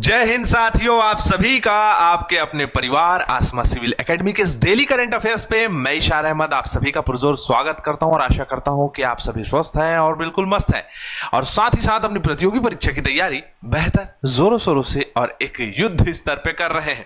जय हिंद साथियों, आप सभी का आपके अपने परिवार आसमा सिविल एकेडमी के इस डेली करंट अफेयर्स पे मैं इशार अहमद आप सभी का पुरजोर स्वागत करता हूं और आशा करता हूं कि आप सभी स्वस्थ हैं और बिल्कुल मस्त हैं और साथ ही साथ अपनी प्रतियोगी परीक्षा की तैयारी बेहतर जोरों शोरों से और एक युद्ध स्तर पे कर रहे हैं।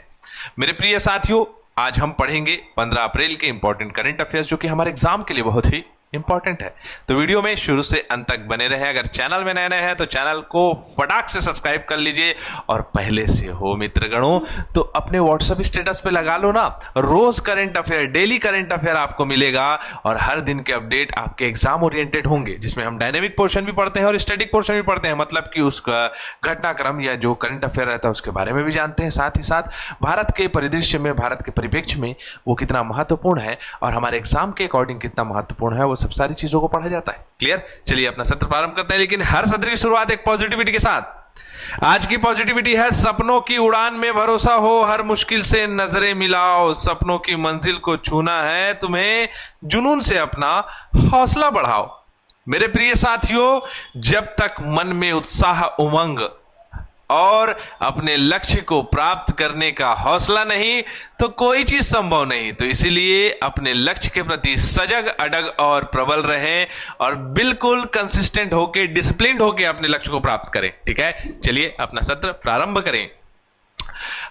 मेरे प्रिय साथियों, आज हम पढ़ेंगे 15 अप्रैल के इंपॉर्टेंट करंट अफेयर्स जो कि हमारे एग्जाम के लिए बहुत ही इंपॉर्टेंट है। तो वीडियो में शुरू से अंत तक बने रहे। अगर चैनल में नए हैं तो चैनल को फटाक से सब्सक्राइब कर लीजिए और पहले से हो मित्रगणों तो अपने व्हाट्सएप स्टेटस पे लगा लो ना, रोज current affair, daily current affair आपको मिलेगा और हर दिन के अपडेट आपके एग्जाम ओरिएंटेड होंगे, जिसमें हम डायनेमिक पोर्शन भी पढ़ते हैं और स्टैटिक पोर्शन भी पढ़ते हैं। मतलब कि उसका घटनाक्रम या जो करंट अफेयर रहता है उसके बारे में भी जानते हैं। साथ ही साथ भारत के परिदृश्य में, भारत के परिप्रेक्ष्य में वो कितना महत्वपूर्ण है और हमारे एग्जाम के अकॉर्डिंग कितना महत्वपूर्ण है, वो सब सारी चीजों को पढ़ा जाता है। क्लियर? चलिए अपना सत्र प्रारंभ करते हैं, लेकिन हर सत्र की शुरुआत एक पॉजिटिविटी के साथ। आज की पॉजिटिविटी है सपनों की उड़ान में भरोसा हो, हर मुश्किल से नजरें मिलाओ, सपनों की मंजिल को छूना है तुम्हें, जुनून से अपना हौसला बढ़ाओ। मेरे प्रिय साथियों, जब तक मन में उत्साह, उमंग और अपने लक्ष्य को प्राप्त करने का हौसला नहीं तो कोई चीज संभव नहीं। तो इसीलिए अपने लक्ष्य के प्रति सजग, अडग और प्रबल रहें और बिल्कुल कंसिस्टेंट होके, डिसिप्लिन्ड होके अपने लक्ष्य को प्राप्त करें। ठीक है, चलिए अपना सत्र प्रारंभ करें।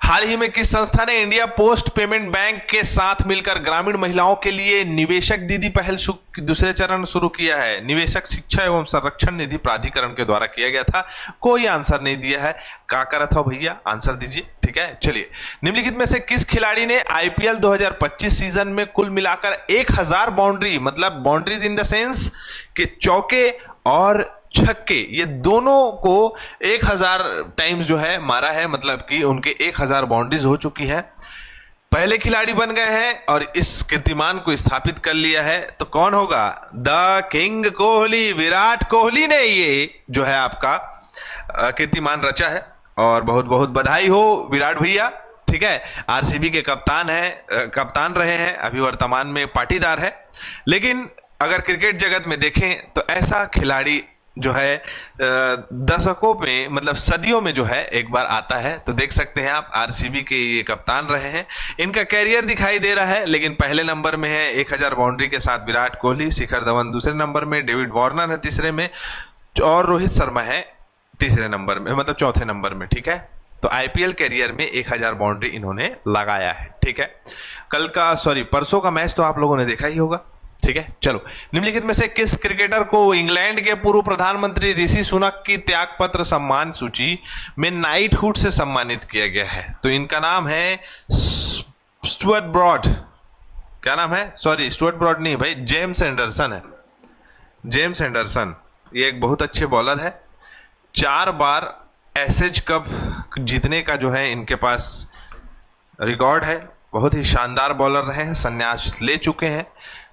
हाल ही में किस संस्था ने इंडिया पोस्ट पेमेंट बैंक के साथ मिलकर ग्रामीण महिलाओं के लिए निवेशक दीदी पहल दूसरे चरण शुरू किया है? निवेशक शिक्षा एवं संरक्षण निधि प्राधिकरण के द्वारा किया गया था। कोई आंसर नहीं दिया है, क्या करा था भैया, आंसर दीजिए। ठीक है, चलिए। निम्नलिखित में से किस खिलाड़ी ने आईपीएल 2025 सीजन में कुल मिलाकर 1000 बाउंड्री, मतलब बाउंड्रीज इन द सेंस के चौके और छक्के, ये दोनों को 1000 टाइम्स जो है मारा है, मतलब कि उनके 1000 बाउंड्रीज हो चुकी है। पहले खिलाड़ी बन गए हैं और इस कीर्तिमान को स्थापित कर लिया है। तो कौन होगा? द किंग कोहली, विराट कोहली ने ये जो है आपका कीर्तिमान रचा है और बहुत बहुत बधाई हो विराट भैया। ठीक है, आरसीबी के कप्तान कप्तान रहे हैं, अभी वर्तमान में पाटीदार है। लेकिन अगर क्रिकेट जगत में देखें तो ऐसा खिलाड़ी जो है दशकों में, मतलब सदियों में जो है एक बार आता है। तो देख सकते हैं आप, आरसीबी के ये कप्तान रहे हैं, इनका कैरियर दिखाई दे रहा है। लेकिन पहले नंबर में है 1000 बाउंड्री के साथ विराट कोहली, शिखर धवन दूसरे नंबर में, डेविड वार्नर है तीसरे में और रोहित शर्मा है तीसरे नंबर में, मतलब चौथे नंबर में। ठीक है, तो आईपीएल कैरियर में 1000 बाउंड्री इन्होंने लगाया है। ठीक है, परसों का मैच तो आप लोगों ने देखा ही होगा। ठीक है, चलो। निम्नलिखित में से किस क्रिकेटर को इंग्लैंड के पूर्व प्रधानमंत्री ऋषि सुनक की त्यागपत्र सम्मान सूची में नाइटहुड से सम्मानित किया गया है? तो इनका नाम है स्टुअर्ट ब्रॉड। क्या नाम है? सॉरी, स्टुअर्ट ब्रॉड नहीं भाई, जेम्स एंडरसन है। जेम्स एंडरसन ये एक बहुत अच्छे बॉलर है, 4 बार एशेज कप जीतने का जो है इनके पास रिकॉर्ड है। बहुत ही शानदार बॉलर रहे हैं, संन्यास ले चुके हैं,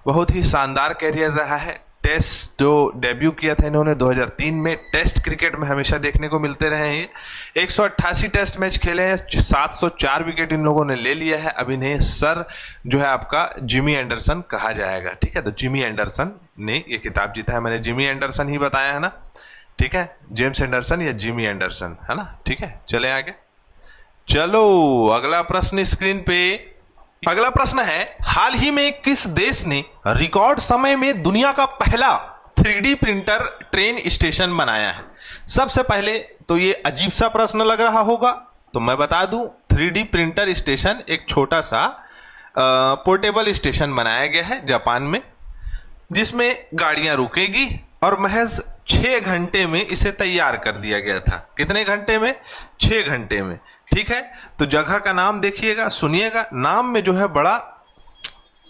बहुत ही शानदार कैरियर रहा है। टेस्ट जो डेब्यू किया था इन्होंने 2003 में, टेस्ट क्रिकेट में हमेशा देखने को मिलते रहे हैं। 188 टेस्ट मैच खेले हैं, 704 विकेट इन लोगों ने ले लिया है। अब इन्हें सर जो है आपका जिमी एंडरसन कहा जाएगा। ठीक है, तो जिमी एंडरसन ने ये खिताब जीता है। मैंने जिमी एंडरसन ही बताया है ना? ठीक है, जेम्स एंडरसन या जिमी एंडरसन, है ना? ठीक है, चले आगे। चलो अगला प्रश्न स्क्रीन पे। अगला प्रश्न है, हाल ही में किस देश ने रिकॉर्ड समय में दुनिया का पहला 3D प्रिंटर ट्रेन स्टेशन बनाया है? सबसे पहले तो ये अजीब सा प्रश्न लग रहा होगा, तो मैं बता दूं, 3D प्रिंटर स्टेशन एक छोटा सा पोर्टेबल स्टेशन बनाया गया है जापान में, जिसमें गाड़ियां रुकेगी और महज 6 घंटे में इसे तैयार कर दिया गया था। कितने घंटे में? 6 घंटे में। ठीक है, तो जगह का नाम देखिएगा, सुनिएगा, नाम में जो है बड़ा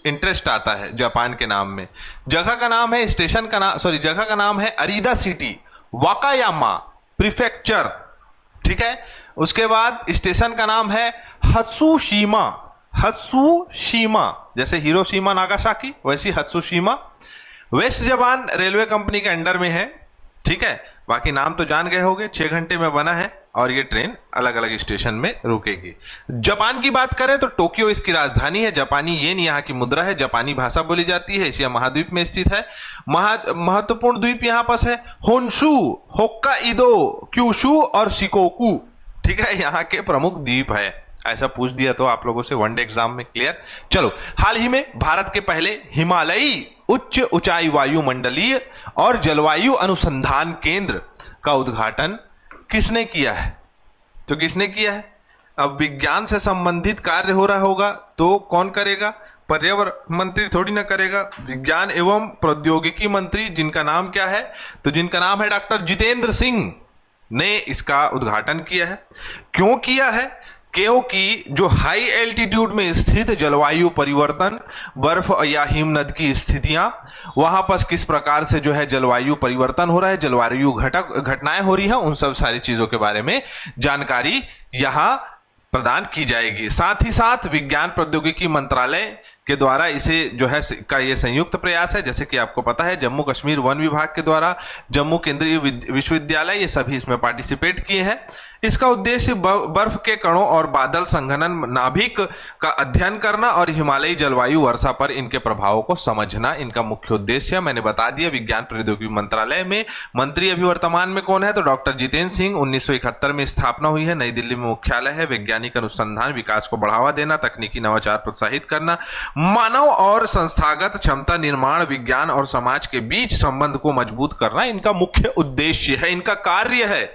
इंटरेस्ट आता है जापान के नाम में। जगह का नाम है, स्टेशन का नाम, सॉरी, जगह का नाम है अरीदा सिटी, वाकायामा प्रीफेक्चर। ठीक है, उसके बाद स्टेशन का नाम है हत्सुशिमा। हत्सुशिमा जैसे हिरोशिमा नागासाकी, वैसी हत्सुशिमा। वेस्ट जापान रेलवे कंपनी के अंडर में है। ठीक है, बाकी नाम तो जान गए होंगे। 6 घंटे में बना है और ये ट्रेन अलग अलग स्टेशन में रुकेगी। जापान की बात करें तो टोक्यो इसकी राजधानी है। जापानी येन यहाँ की मुद्रा है। जापानी भाषा बोली जाती है। एशिया महाद्वीप में स्थित है। महत्वपूर्ण द्वीप यहाँ पास है होन्शु, होक्काइडो, क्यूशु और शिकोकू। ठीक है, यहाँ के प्रमुख द्वीप है। ऐसा पूछ दिया तो आप लोगों से वनडे एग्जाम में। क्लियर। चलो, हाल ही में भारत के पहले हिमालयी उच्च ऊंचाई वायुमंडलीय और जलवायु अनुसंधान केंद्र का उद्घाटन किसने किया है? तो किसने किया है? अब विज्ञान से संबंधित कार्य हो रहा होगा तो कौन करेगा? पर्यावरण मंत्री थोड़ी ना करेगा, विज्ञान एवं प्रौद्योगिकी मंत्री, जिनका नाम क्या है? तो जिनका नाम है डॉक्टर जितेंद्र सिंह ने इसका उद्घाटन किया है। क्यों किया है? क्योंकि जो हाई एल्टीट्यूड में स्थित जलवायु परिवर्तन, बर्फ या हिमनद की स्थितियां, वहां पर किस प्रकार से जो है जलवायु परिवर्तन हो रहा है, जलवायु घटनाएं हो रही हैं, उन सब सारी चीजों के बारे में जानकारी यहां प्रदान की जाएगी। साथ ही साथ विज्ञान प्रौद्योगिकी मंत्रालय के द्वारा इसे जो है का ये संयुक्त प्रयास है। जैसे कि आपको पता है, जम्मू कश्मीर वन विभाग के द्वारा जम्मू केंद्रीय विश्वविद्यालय, ये सभी इसमें पार्टिसिपेट किए हैं। इसका उद्देश्य बर्फ के कणों और बादल संघनन, नाभिक का अध्ययन करना और हिमालयी जलवायु वर्षा पर इनके प्रभावों को समझना इनका मुख्य उद्देश्य है। मैंने बता दिया, विज्ञान प्रौद्योगिकी मंत्रालय में मंत्री अभी वर्तमान में कौन है? तो डॉक्टर जितेंद्र सिंह। 1971 में स्थापना हुई है, नई दिल्ली में मुख्यालय है। वैज्ञानिक अनुसंधान विकास को बढ़ावा देना, तकनीकी नवाचार प्रोत्साहित करना, मानव और संस्थागत क्षमता निर्माण, विज्ञान और समाज के बीच संबंध को मजबूत करना इनका मुख्य उद्देश्य है, इनका कार्य है।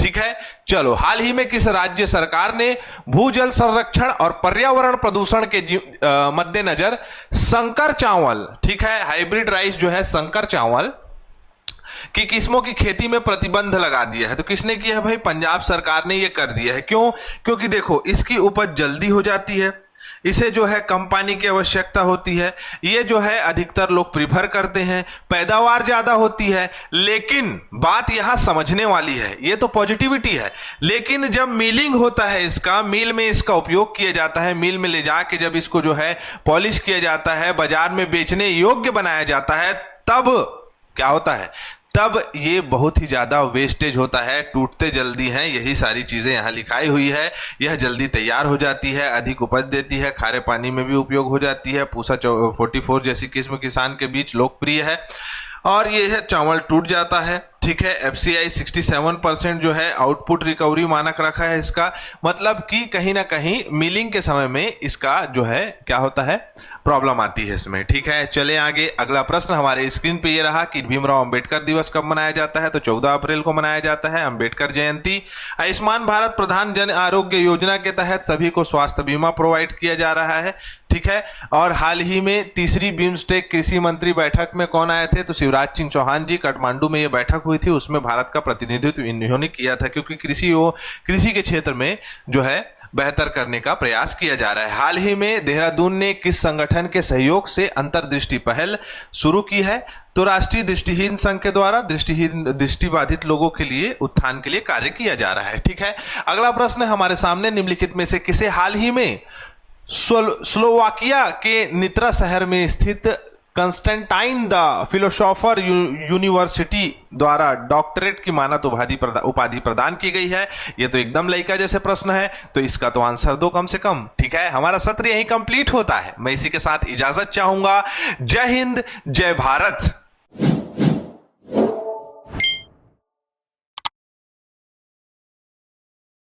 ठीक है। चलो, हाल ही में किस राज्य सरकार ने भूजल संरक्षण और पर्यावरण प्रदूषण के मद्देनजर संकर चावल, ठीक है, हाइब्रिड राइस जो है संकर चावल की किस्मों की खेती में प्रतिबंध लगा दिया है? तो किसने किया है भाई? पंजाब सरकार ने यह कर दिया है। क्यों? क्योंकि देखो, इसकी उपज जल्दी हो जाती है, इसे जो है कम पानी की आवश्यकता होती है, ये जो है अधिकतर लोग प्रीफर करते हैं, पैदावार ज्यादा होती है। लेकिन बात यहां समझने वाली है, ये तो पॉजिटिविटी है, लेकिन जब मिलिंग होता है, इसका मिल में इसका उपयोग किया जाता है, मिल में ले जाके जब इसको जो है पॉलिश किया जाता है, बाजार में बेचने योग्य बनाया जाता है, तब क्या होता है? तब ये बहुत ही ज्यादा वेस्टेज होता है, टूटते जल्दी हैं। यही सारी चीजें यहाँ लिखाई हुई है। यह जल्दी तैयार हो जाती है, अधिक उपज देती है, खारे पानी में भी उपयोग हो जाती है। पूसा 44 जैसी किस्म किसान के बीच लोकप्रिय है और यह चावल टूट जाता है। ठीक है। FCI 67% जो है आउटपुट रिकवरी मानक रखा है इसका, मतलब कि कहीं ना कहीं मिलिंग के समय में इसका जो है क्या होता है, प्रॉब्लम आती है इसमें। ठीक है। चले आगे। अगला प्रश्न हमारे स्क्रीन पे ये रहा कि भीमराव अंबेडकर दिवस कब मनाया जाता है? तो 14 अप्रैल को मनाया जाता है, अंबेडकर जयंती। आयुष्मान भारत प्रधान जन आरोग्य योजना के तहत सभी को स्वास्थ्य बीमा प्रोवाइड किया जा रहा है। ठीक है। और हाल ही में तीसरी बिम्स्टेक कृषि मंत्री बैठक में कौन आए थे? तो शिवराज सिंह चौहान जी। काठमांडू में यह बैठक हुई थी, उसमें भारत का प्रतिनिधित्व इन्होंने किया था, क्योंकि कृषि के क्षेत्र में जो है बेहतर करने का प्रयास किया जा रहा है। हाल ही में देहरादून ने किस संगठन के सहयोग से अंतर्दृष्टि पहल शुरू की है? तो राष्ट्रीय दृष्टिहीन संघ के द्वारा दृष्टिबाधित लोगों के लिए उत्थान के लिए कार्य किया जा रहा है। ठीक है। अगला प्रश्न हमारे सामने, निम्नलिखित में से किसे हाल ही में स्लोवाकिया के नित्रा शहर में स्थित कंस्टेंटाइन द फिलोसोफर यूनिवर्सिटी द्वारा डॉक्टरेट की मानद उपाधि प्रदान की गई है? ये तो एकदम लड़का जैसे प्रश्न है, तो इसका तो आंसर दो कम से कम। ठीक है। हमारा सत्र यही कंप्लीट होता है। मैं इसी के साथ इजाजत चाहूंगा। जय हिंद, जय भारत।